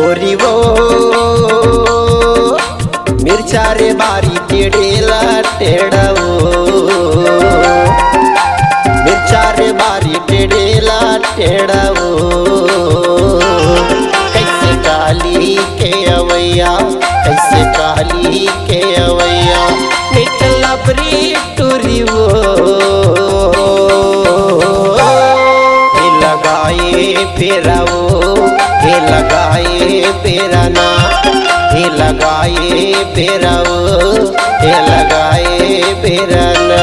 गोरी वो मिर्चा रे बारी टेढ़ेला टेढ़ाओ, मिर्चा रे बारी टेढ़ेला टेढ़ाओ। कैसे काली के अवैया, कैसे काली के अवैया, मिटला बरी टूरी वो लगाए फेराओ, हे लगाए फेराना, हे लगाए फेराओ, हे लगाए फेराना।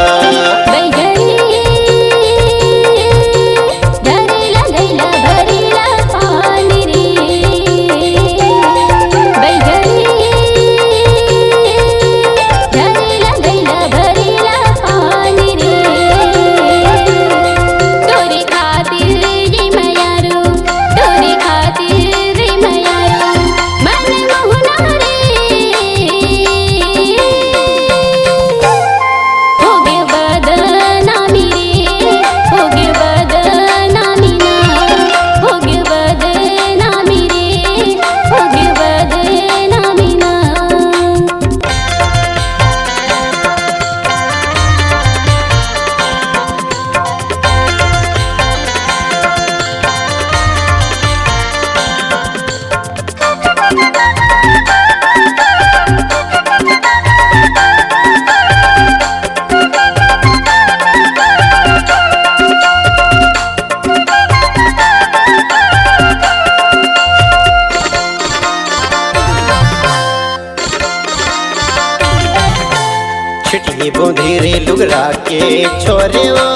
छिटकी बूंदी रे लुगरा के छोरे वो,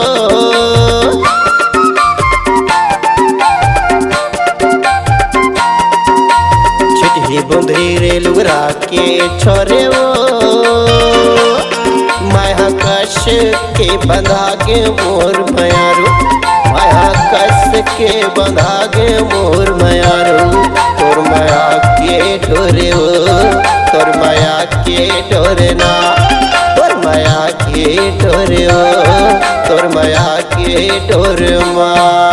छिटकी बूंदी रे लुगरा के छोरे वो। माया कश के बंधा के मोर मयारू, माया कश के बंधा के मोर मयारू। तोर माया के डोरे वो, तोर माया के डोरे ना, माया के डोरे ओ, तोर माया के डोर माँ।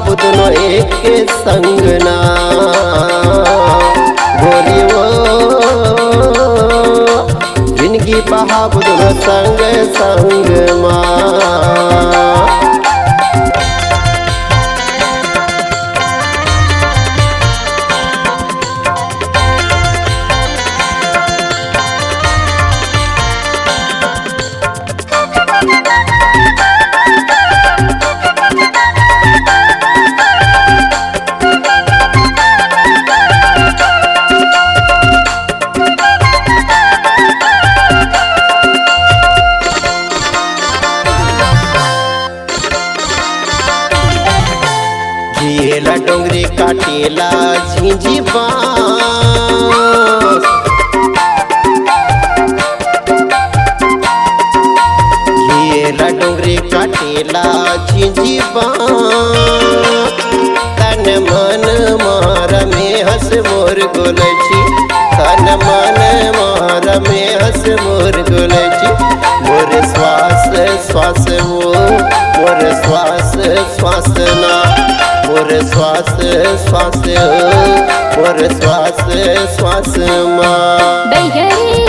बुदनो एक संगना गोरी वो, जिंदगी पहा बुदनो संग संग माँ। घिएला डोंगरी काटेला झिंझी बाँस, घिएला डोंगरी काटेला झिंझी बाँस। तन मन मार में हंस मोर गो डोलैची तन मन मोर में हंस मोर डोलैची मोर श्वास श्वास वो मोर श्वास श्वास ना मोर श्वास श्वास हो मोर श्वास श्वास माँ बैगरी